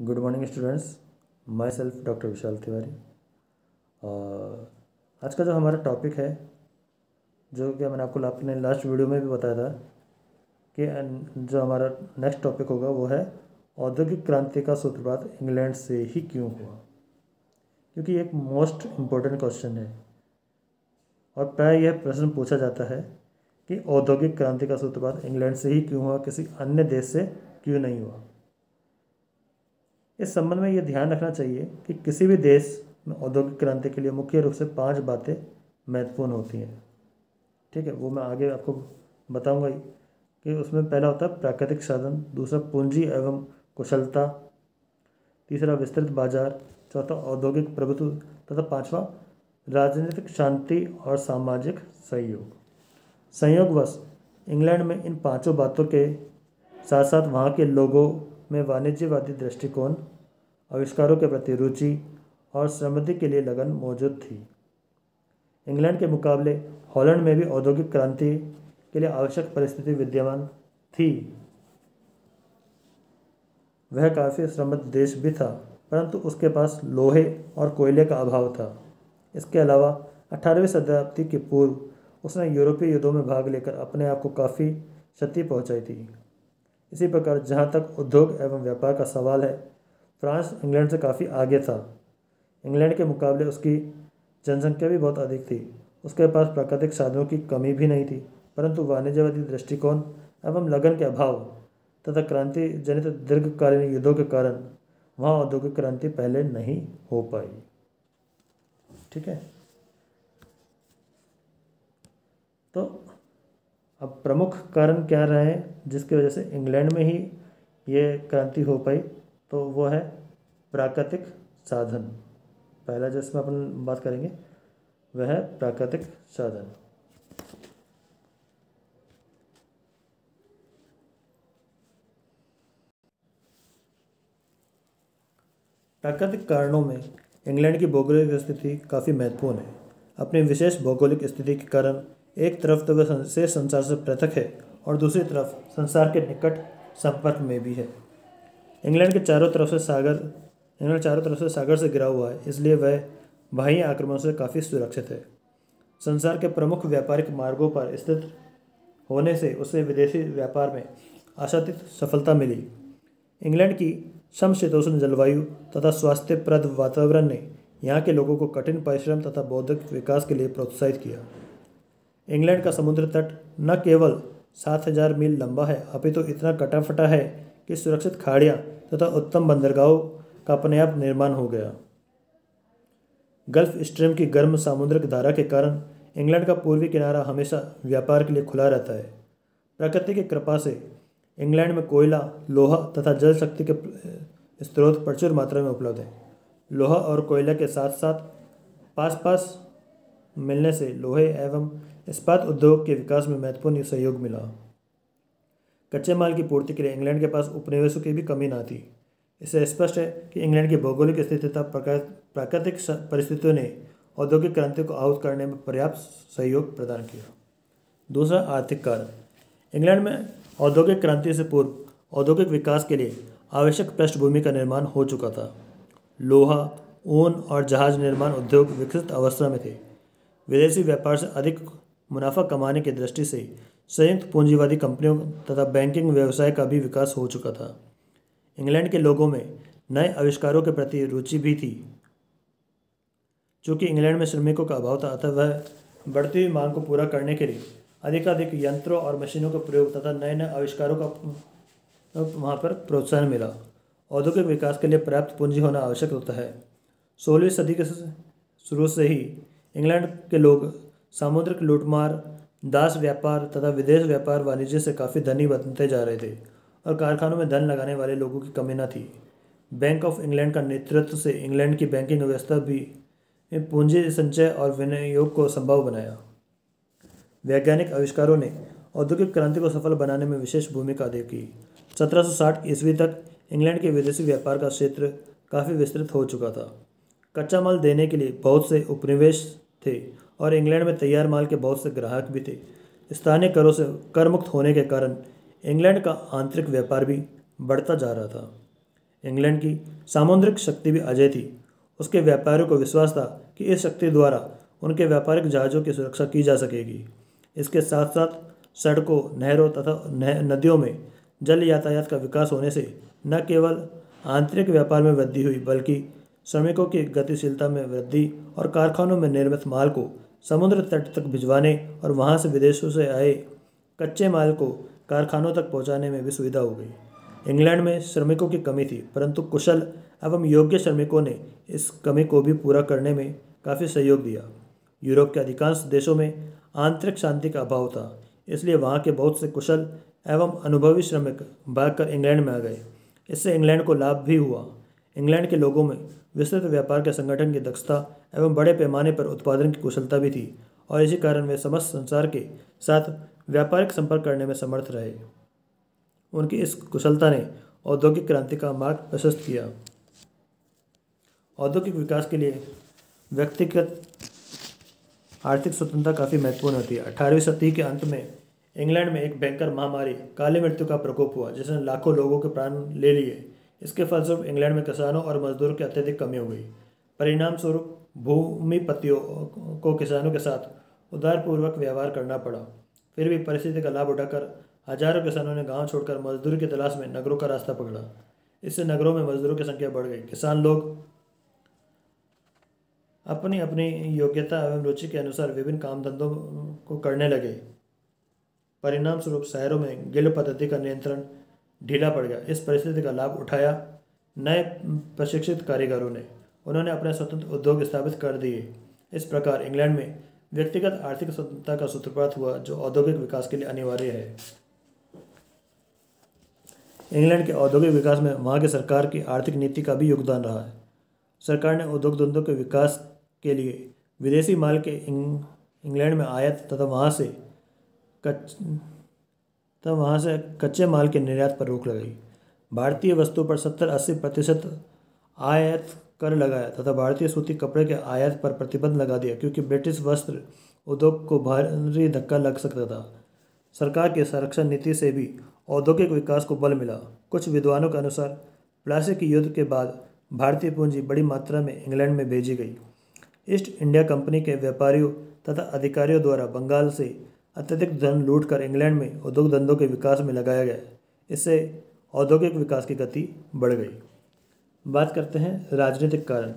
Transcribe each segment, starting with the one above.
Good morning students. Myself doctor Vishal Tiwari. आज का जो हमारा टॉपिक है, जो कि मैंने आपको अपने लास्ट वीडियो में भी बताया था कि जो हमारा नेक्स्ट टॉपिक होगा वो है औद्योगिक क्रांति का सूत्रपात इंग्लैंड से ही क्यों हुआ, क्योंकि एक मोस्ट इम्पोर्टेंट क्वेश्चन है और प्राय यह प्रश्न पूछा जाता है कि औद्योगिक क्रांति का सूत्रपात इंग्लैंड से ही क्यों हुआ, किसी अन्य देश से क्यों नहीं हुआ। इस संबंध में ये ध्यान रखना चाहिए कि किसी भी देश में औद्योगिक क्रांति के लिए मुख्य रूप से 5 बातें महत्वपूर्ण होती हैं। ठीक है, वो मैं आगे आपको बताऊंगा ही कि उसमें पहला होता है प्राकृतिक साधन, दूसरा पूंजी एवं कुशलता, तीसरा विस्तृत बाजार, चौथा औद्योगिक प्रभुत्व तथा पांचवा राजनीतिक शांति और सामाजिक सहयोग। संयोगवश इंग्लैंड में इन 5 बातों के साथ साथ वहाँ के लोगों में वाणिज्यवादी दृष्टिकोण, आविष्कारों के प्रति रुचि और समृद्धि के लिए लगन मौजूद थी। इंग्लैंड के मुकाबले हॉलैंड में भी औद्योगिक क्रांति के लिए आवश्यक परिस्थिति विद्यमान थी। वह काफ़ी समृद्ध देश भी था, परंतु उसके पास लोहे और कोयले का अभाव था। इसके अलावा 18वीं शताब्दी के पूर्व उसने यूरोपीय युद्धों में भाग लेकर अपने आप को काफ़ी क्षति पहुंचाई थी। इसी प्रकार जहां तक उद्योग एवं व्यापार का सवाल है, फ्रांस इंग्लैंड से काफ़ी आगे था। इंग्लैंड के मुकाबले उसकी जनसंख्या भी बहुत अधिक थी, उसके पास प्राकृतिक साधनों की कमी भी नहीं थी, परंतु वाणिज्यवादी दृष्टिकोण एवं लगन के अभाव तथा क्रांति जनित दीर्घकालीन युद्धों के कारण वहाँ औद्योगिक क्रांति पहले नहीं हो पाई। ठीक है, तो अब प्रमुख कारण क्या रहे जिसकी वजह से इंग्लैंड में ही ये क्रांति हो पाई, तो वो है प्राकृतिक साधन। पहला जिसमें अपन बात करेंगे वह है प्राकृतिक साधन। प्राकृतिक कारणों में इंग्लैंड की भौगोलिक स्थिति काफ़ी महत्वपूर्ण है। अपनी विशेष भौगोलिक स्थिति के कारण एक तरफ तो वह शेष संसार से पृथक है और दूसरी तरफ संसार के निकट संपर्क में भी है। इंग्लैंड चारों तरफ से सागर से घिरा हुआ है, इसलिए वह बाह्य आक्रमणों से काफ़ी सुरक्षित है। संसार के प्रमुख व्यापारिक मार्गों पर स्थित होने से उसे विदेशी व्यापार में आशातीत सफलता मिली। इंग्लैंड की समशीतोष्ण जलवायु तथा स्वास्थ्यप्रद वातावरण ने यहाँ के लोगों को कठिन परिश्रम तथा बौद्धिक विकास के लिए प्रोत्साहित किया। इंग्लैंड का समुद्र तट न केवल 7000 मील लंबा है, अपितु इतना कटाफटा है कि सुरक्षित खाड़ियाँ तथा उत्तम बंदरगाहों का अपने आप निर्माण हो गया। गल्फ स्ट्रीम की गर्म सामुद्रिक धारा के कारण इंग्लैंड का पूर्वी किनारा हमेशा व्यापार के लिए खुला रहता है। प्रकृति की कृपा से इंग्लैंड में कोयला, लोहा तथा जल शक्ति के स्रोत प्रचुर मात्रा में उपलब्ध है। लोहा और कोयला के साथ साथ पास मिलने से लोहे एवं इस्पात उद्योग के विकास में महत्वपूर्ण सहयोग मिला। कच्चे माल की पूर्ति के लिए इंग्लैंड के पास उपनिवेशों की भी कमी न थी। इससे स्पष्ट है कि इंग्लैंड की भौगोलिक स्थिति तथा प्राकृतिक परिस्थितियों ने औद्योगिक क्रांति को आहूत करने में पर्याप्त सहयोग प्रदान किया। दूसरा, आर्थिक कारण। इंग्लैंड में औद्योगिक क्रांति से पूर्व औद्योगिक विकास के लिए आवश्यक पृष्ठभूमि का निर्माण हो चुका था। लोहा, ऊन और जहाज निर्माण उद्योग विकसित अवस्था में थे। विदेशी व्यापार से अधिक मुनाफा कमाने की दृष्टि से संयुक्त पूंजीवादी कंपनियों तथा बैंकिंग व्यवसाय का भी विकास हो चुका था। इंग्लैंड के लोगों में नए आविष्कारों के प्रति रुचि भी थी। चूँकि इंग्लैंड में श्रमिकों का अभाव था, अतः वह बढ़ती हुई मांग को पूरा करने के लिए अधिकाधिक यंत्रों और मशीनों का प्रयोग तथा नए नए आविष्कारों का वहाँ पर प्रोत्साहन मिला। औद्योगिक विकास के लिए पर्याप्त पूंजी होना आवश्यक होता है। 16वीं सदी के शुरू से ही इंग्लैंड के लोग सामुद्रिक लूटमार, दास व्यापार तथा विदेश व्यापार वाणिज्य से काफ़ी धनी बनते जा रहे थे और कारखानों में धन लगाने वाले लोगों की कमी न थी। बैंक ऑफ इंग्लैंड का नेतृत्व से इंग्लैंड की बैंकिंग व्यवस्था भी पूंजी संचय और विनियोग को संभव बनाया। वैज्ञानिक आविष्कारों ने औद्योगिक क्रांति को सफल बनाने में विशेष भूमिका अदा की। 1760 ईस्वी तक इंग्लैंड के विदेशी व्यापार का क्षेत्र काफ़ी विस्तृत हो चुका था। कच्चा माल देने के लिए बहुत से उपनिवेश थे और इंग्लैंड में तैयार माल के बहुत से ग्राहक भी थे। स्थानीय करों से कर मुक्त होने के कारण इंग्लैंड का आंतरिक व्यापार भी बढ़ता जा रहा था। इंग्लैंड की सामुद्रिक शक्ति भी अजेय थी। उसके व्यापारियों को विश्वास था कि इस शक्ति द्वारा उनके व्यापारिक जहाज़ों की सुरक्षा की जा सकेगी। इसके साथ साथ सड़कों, नहरों तथा नदियों में जल यातायात का विकास होने से न केवल आंतरिक व्यापार में वृद्धि हुई, बल्कि श्रमिकों की गतिशीलता में वृद्धि और कारखानों में निर्मित माल को समुद्र तट तक भिजवाने और वहां से विदेशों से आए कच्चे माल को कारखानों तक पहुंचाने में भी सुविधा हो गई। इंग्लैंड में श्रमिकों की कमी थी, परंतु कुशल एवं योग्य श्रमिकों ने इस कमी को भी पूरा करने में काफ़ी सहयोग दिया। यूरोप के अधिकांश देशों में आंतरिक शांति का अभाव था, इसलिए वहाँ के बहुत से कुशल एवं अनुभवी श्रमिक भागकर इंग्लैंड में आ गए। इससे इंग्लैंड को लाभ भी हुआ। इंग्लैंड के लोगों में विस्तृत व्यापार के संगठन की दक्षता एवं बड़े पैमाने पर उत्पादन की कुशलता भी थी और इसी कारण वे समस्त संसार के साथ व्यापारिक संपर्क करने में समर्थ रहे। उनकी इस कुशलता ने औद्योगिक क्रांति का मार्ग प्रशस्त किया। औद्योगिक विकास के लिए व्यक्तिगत आर्थिक स्वतंत्रता काफ़ी महत्वपूर्ण होती है। 18वीं सदी के अंत में इंग्लैंड में एक भयंकर महामारी काली मृत्यु का प्रकोप हुआ, जिसने लाखों लोगों के प्राण ले लिए। इसके फलस्वरूप इंग्लैंड में किसानों और मजदूरों की अत्यधिक कमी हो गई। परिणाम स्वरूप भूमिपतियों को किसानों के साथ उदारपूर्वक व्यवहार करना पड़ा। फिर भी परिस्थिति का लाभ उठाकर हजारों किसानों ने गांव छोड़कर मजदूरी की तलाश में नगरों का रास्ता पकड़ा। इससे नगरों में मजदूरों की संख्या बढ़ गई। किसान लोग अपनी अपनी योग्यता एवं रुचि के अनुसार विभिन्न काम धंधों को करने लगे। परिणाम स्वरूप शहरों में गिल्ड पद्धति का नियंत्रण ढीला पड़ गया। इस परिस्थिति का लाभ उठाया नए प्रशिक्षित कारीगरों ने। उन्होंने अपने स्वतंत्र उद्योग स्थापित कर दिए। इस प्रकार इंग्लैंड में व्यक्तिगत आर्थिक स्वतंत्रता का सूत्रपात हुआ, जो औद्योगिक विकास के लिए अनिवार्य है। इंग्लैंड के औद्योगिक विकास में वहाँ की सरकार की आर्थिक नीति का भी योगदान रहा है। सरकार ने उद्योग धंधों के विकास के लिए विदेशी माल के इंग्लैंड में आयात तथा वहाँ से कच्चे माल के निर्यात पर रोक लगाई। भारतीय वस्तु पर 70-80% आयात कर लगाया तथा भारतीय सूती कपड़े के आयात पर प्रतिबंध लगा दिया, क्योंकि ब्रिटिश वस्त्र उद्योग को भारी धक्का लग सकता था। सरकार की संरक्षण नीति से भी औद्योगिक विकास को बल मिला। कुछ विद्वानों के अनुसार प्लासी युद्ध के बाद भारतीय पूंजी बड़ी मात्रा में इंग्लैंड में भेजी गई। ईस्ट इंडिया कंपनी के व्यापारियों तथा अधिकारियों द्वारा बंगाल से अत्यधिक धन लूटकर इंग्लैंड में उद्योग धंधों के विकास में लगाया गया। इससे औद्योगिक विकास की गति बढ़ गई। बात करते हैं राजनीतिक कारण।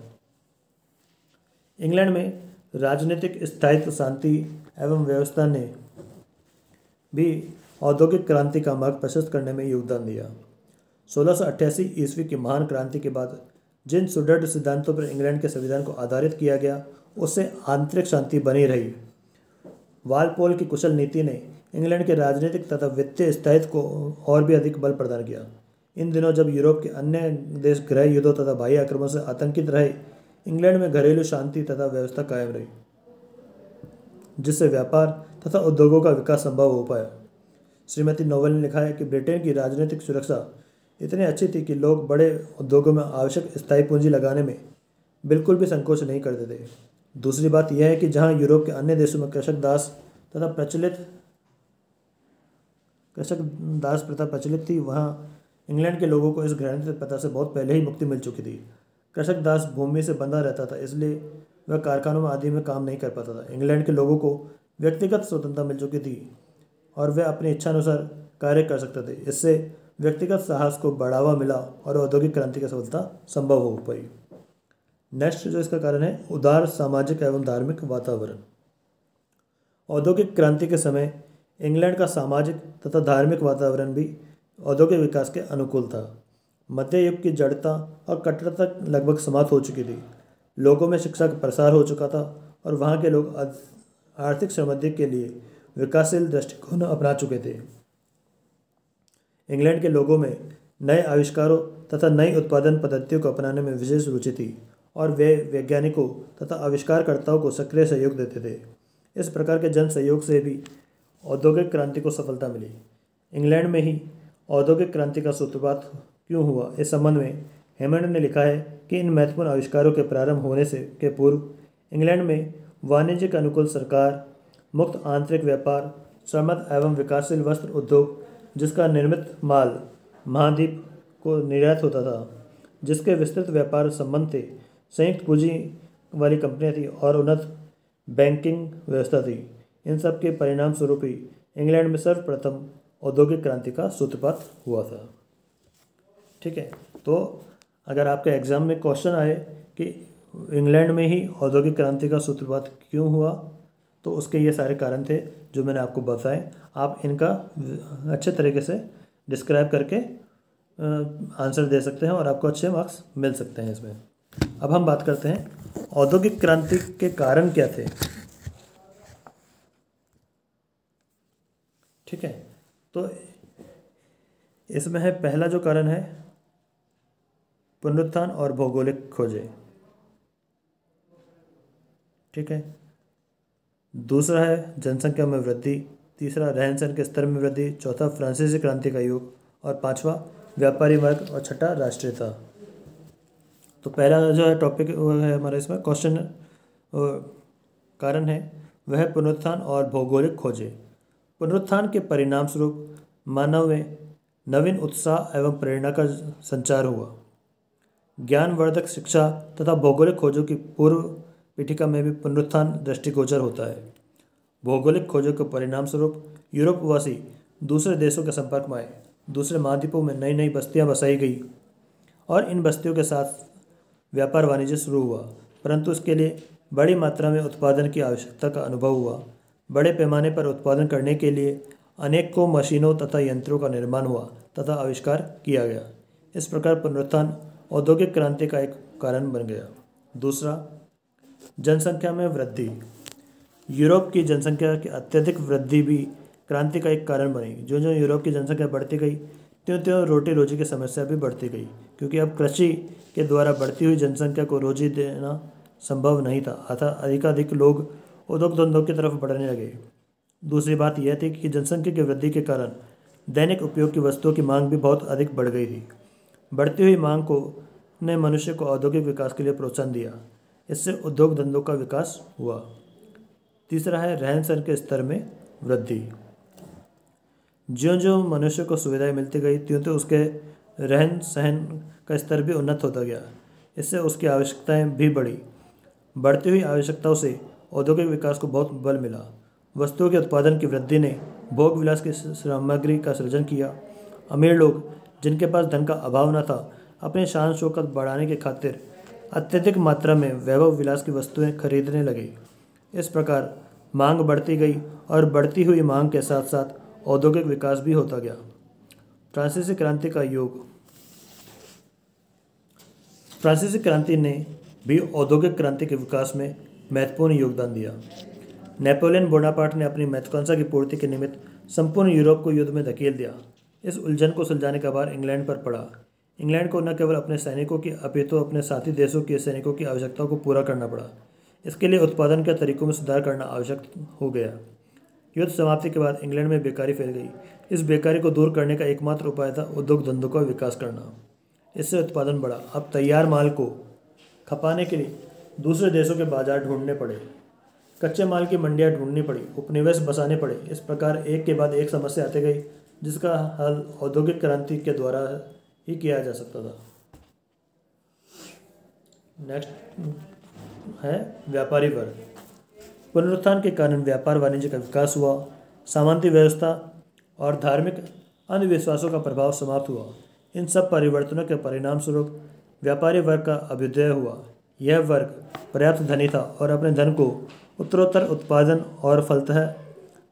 इंग्लैंड में राजनीतिक स्थायित्व, शांति एवं व्यवस्था ने भी औद्योगिक क्रांति का मार्ग प्रशस्त करने में योगदान दिया। 1688 ईस्वी की महान क्रांति के बाद जिन सुदृढ़ सिद्धांतों पर इंग्लैंड के संविधान को आधारित किया गया, उससे आंतरिक शांति बनी रही। वालपोल की कुशल नीति ने इंग्लैंड के राजनीतिक तथा वित्तीय स्थायित्व को और भी अधिक बल प्रदान किया। इन दिनों जब यूरोप के अन्य देश गृह युद्धों तथा बाह्य आक्रमण से आतंकित रहे, इंग्लैंड में घरेलू शांति तथा व्यवस्था कायम रही, जिससे व्यापार तथा उद्योगों का विकास संभव हो पाया। श्रीमती नोवेल ने लिखा है कि ब्रिटेन की राजनीतिक सुरक्षा इतनी अच्छी थी कि लोग बड़े उद्योगों में आवश्यक स्थायी पूंजी लगाने में बिल्कुल भी संकोच नहीं करते थे। दूसरी बात यह है कि जहां यूरोप के अन्य देशों में कृषक दास प्रथा प्रचलित थी, वहां इंग्लैंड के लोगों को इस घृणित प्रथा से बहुत पहले ही मुक्ति मिल चुकी थी। कृषक दास भूमि से बंधा रहता था, इसलिए वह कारखानों में आदि में काम नहीं कर पाता था। इंग्लैंड के लोगों को व्यक्तिगत स्वतंत्रता मिल चुकी थी और वे अपनी इच्छानुसार कार्य कर सकते थे। इससे व्यक्तिगत साहस को बढ़ावा मिला और औद्योगिक क्रांति की सफलता संभव हो पाई। नेक्स्ट जो इसका कारण है, उदार सामाजिक एवं धार्मिक वातावरण। औद्योगिक क्रांति के समय इंग्लैंड का सामाजिक तथा धार्मिक वातावरण भी औद्योगिक विकास के अनुकूल था। मध्य युग की जड़ता और कट्टरता लगभग समाप्त हो चुकी थी। लोगों में शिक्षा का प्रसार हो चुका था और वहाँ के लोग आर्थिक समृद्धि के लिए विकासशील दृष्टिकोण अपना चुके थे। इंग्लैंड के लोगों में नए आविष्कारों तथा नई उत्पादन पद्धतियों को अपनाने में विशेष रुचि थी और वे वैज्ञानिकों तथा आविष्कारकर्ताओं को सक्रिय सहयोग देते थे। इस प्रकार के जन सहयोग से भी औद्योगिक क्रांति को सफलता मिली। इंग्लैंड में ही औद्योगिक क्रांति का सूत्रपात क्यों हुआ, इस संबंध में हेमंड ने लिखा है कि इन महत्वपूर्ण आविष्कारों के प्रारंभ होने से के पूर्व इंग्लैंड में वाणिज्यिक अनुकूल सरकार, मुक्त आंतरिक व्यापार, समृद्ध एवं विकासशील वस्त्र उद्योग, जिसका निर्मित माल महाद्वीप को निर्यात होता था, जिसके विस्तृत व्यापार संबंध थे, संयुक्त पूंजी वाली कंपनियां थी और उन्नत बैंकिंग व्यवस्था थी। इन सब के परिणाम स्वरूप ही इंग्लैंड में सर्वप्रथम औद्योगिक क्रांति का सूत्रपात हुआ था। ठीक है, तो अगर आपके एग्ज़ाम में क्वेश्चन आए कि इंग्लैंड में ही औद्योगिक क्रांति का सूत्रपात क्यों हुआ, तो उसके ये सारे कारण थे जो मैंने आपको बताए। आप इनका अच्छे तरीके से डिस्क्राइब करके आंसर दे सकते हैं और आपको अच्छे मार्क्स मिल सकते हैं इसमें। अब हम बात करते हैं औद्योगिक क्रांति के कारण क्या थे। ठीक है, तो इसमें है पहला जो कारण है पुनरुत्थान और भौगोलिक खोजें। ठीक है, दूसरा है जनसंख्या में वृद्धि, तीसरा रहन सहन के स्तर में वृद्धि, चौथा फ्रांसीसी क्रांति का युग और पांचवा व्यापारी वर्ग और छठा राष्ट्रीयता। तो पहला जो है टॉपिक है हमारा इसमें क्वेश्चन कारण है वह है पुनरुत्थान और भौगोलिक खोजें। पुनरुत्थान के परिणाम स्वरूप मानव में नवीन उत्साह एवं प्रेरणा का संचार हुआ। ज्ञानवर्धक शिक्षा तथा भौगोलिक खोजों की पूर्व पीठिका में भी पुनरुत्थान दृष्टिगोचर होता है। भौगोलिक खोजों के परिणाम स्वरूप यूरोपवासी दूसरे देशों के संपर्क में आए, दूसरे महाद्वीपों में नई नई बस्तियां बसाई गई और इन बस्तियों के साथ व्यापार वाणिज्य शुरू हुआ, परंतु इसके लिए बड़ी मात्रा में उत्पादन की आवश्यकता का अनुभव हुआ। बड़े पैमाने पर उत्पादन करने के लिए अनेकों मशीनों तथा यंत्रों का निर्माण हुआ तथा आविष्कार किया गया। इस प्रकार पुनरुत्थान औद्योगिक क्रांति का एक कारण बन गया। दूसरा, जनसंख्या में वृद्धि। यूरोप की जनसंख्या की अत्यधिक वृद्धि भी क्रांति का एक कारण बनी। जो जो यूरोप की जनसंख्या बढ़ती गई त्यों त्यों रोटी रोजी की समस्या भी बढ़ती गई, क्योंकि अब कृषि के द्वारा बढ़ती हुई जनसंख्या को रोजी देना संभव नहीं था, अतः अधिकाधिक लोग उद्योग धंधों की तरफ बढ़ने लगे। दूसरी बात यह थी कि जनसंख्या की वृद्धि के कारण दैनिक उपयोग की वस्तुओं की मांग भी बहुत अधिक बढ़ गई थी। बढ़ती हुई मांग को ने मनुष्य को औद्योगिक विकास के लिए प्रोत्साहन दिया। इससे उद्योग धंधों का विकास हुआ। तीसरा है रहन सहन के स्तर में वृद्धि। ज्यों ज्यों मनुष्य को सुविधाएं मिलती गई त्यों त्यों उसके रहन सहन का स्तर भी उन्नत होता गया। इससे उसकी आवश्यकताएं भी बढ़ी। बढ़ती हुई आवश्यकताओं से औद्योगिक विकास को बहुत बल मिला। वस्तुओं के उत्पादन की वृद्धि ने भोग विलास की सामग्री का सृजन किया। अमीर लोग जिनके पास धन का अभाव न था, अपनी शान शौकत बढ़ाने की खातिर अत्यधिक मात्रा में वैभव विलास की वस्तुएं खरीदने लगे। इस प्रकार मांग बढ़ती गई और बढ़ती हुई मांग के साथ साथ औद्योगिक विकास भी होता गया। फ्रांसीसी क्रांति का युग। फ्रांसीसी क्रांति ने भी औद्योगिक क्रांति के विकास में महत्वपूर्ण योगदान दिया। नेपोलियन बोनापार्ट ने अपनी महत्वाकांक्षा की पूर्ति के निमित्त संपूर्ण यूरोप को युद्ध में धकेल दिया। इस उलझन को सुलझाने का भार इंग्लैंड पर पड़ा। इंग्लैंड को न केवल अपने सैनिकों की अपितु अपने साथी देशों के सैनिकों की आवश्यकताओं को पूरा करना पड़ा। इसके लिए उत्पादन के तरीकों में सुधार करना आवश्यक हो गया। युद्ध समाप्ति के बाद इंग्लैंड में बेकारी फैल गई। इस बेकारी को दूर करने का एकमात्र उपाय था उद्योग धंधों का विकास करना। इससे उत्पादन बढ़ा। अब तैयार माल को खपाने के लिए दूसरे देशों के बाजार ढूंढने पड़े, कच्चे माल की मंडियां ढूंढनी पड़ी, उपनिवेश बसाने पड़े। इस प्रकार एक के बाद एक समस्या आती गई, जिसका हल औद्योगिक क्रांति के द्वारा ही किया जा सकता था। नेक्स्ट है व्यापारी वर्ग। पुनरुत्थान के कारण व्यापार वाणिज्य का विकास हुआ। सामंती व्यवस्था और धार्मिक अंधविश्वासों का प्रभाव समाप्त हुआ। इन सब परिवर्तनों के परिणाम स्वरूप व्यापारी वर्ग का अभ्युदय हुआ। यह वर्ग पर्याप्त धनी था और अपने धन को उत्तरोत्तर उत्पादन और फलतः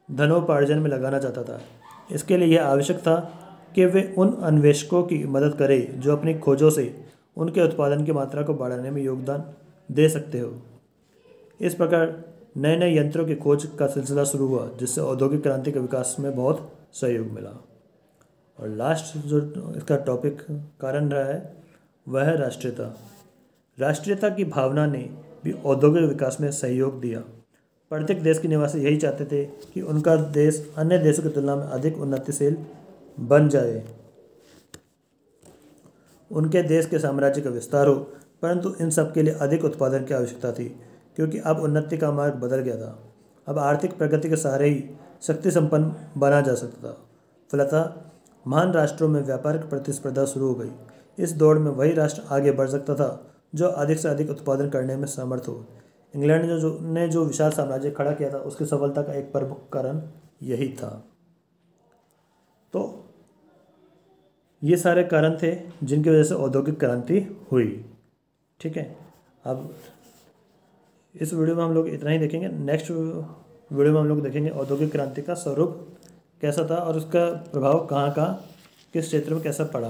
धनोपार्जन में लगाना चाहता था। इसके लिए यह आवश्यक था कि वे उन अन्वेषकों की मदद करें जो अपनी खोजों से उनके उत्पादन की मात्रा को बढ़ाने में योगदान दे सकते हो। इस प्रकार नए नए यंत्रों की खोज का सिलसिला शुरू हुआ, जिससे औद्योगिक क्रांति के विकास में बहुत सहयोग मिला। और लास्ट जो इसका टॉपिक कारण रहा है वह है राष्ट्रीयता। राष्ट्रीयता की भावना ने भी औद्योगिक विकास में सहयोग दिया। प्रत्येक देश के निवासी यही चाहते थे कि उनका देश अन्य देशों की तुलना में अधिक उन्नतिशील बन जाए, उनके देश के साम्राज्य का विस्तार हो। परंतु इन सब के लिए अधिक उत्पादन की आवश्यकता थी, क्योंकि अब उन्नति का मार्ग बदल गया था। अब आर्थिक प्रगति के सहारे ही शक्ति संपन्न बना जा सकता था। फलतः महान राष्ट्रों में व्यापारिक प्रतिस्पर्धा शुरू हो गई। इस दौड़ में वही राष्ट्र आगे बढ़ सकता था जो अधिक से अधिक उत्पादन करने में समर्थ हो। इंग्लैंड ने जो विशाल साम्राज्य खड़ा किया था उसकी सफलता का एक प्रमुख कारण यही था। तो ये सारे कारण थे जिनकी वजह से औद्योगिक क्रांति हुई। ठीक है, अब इस वीडियो में हम लोग इतना ही देखेंगे। नेक्स्ट वीडियो में हम लोग देखेंगे औद्योगिक क्रांति का स्वरूप कैसा था और उसका प्रभाव कहाँ कहाँ किस क्षेत्र में कैसा पड़ा।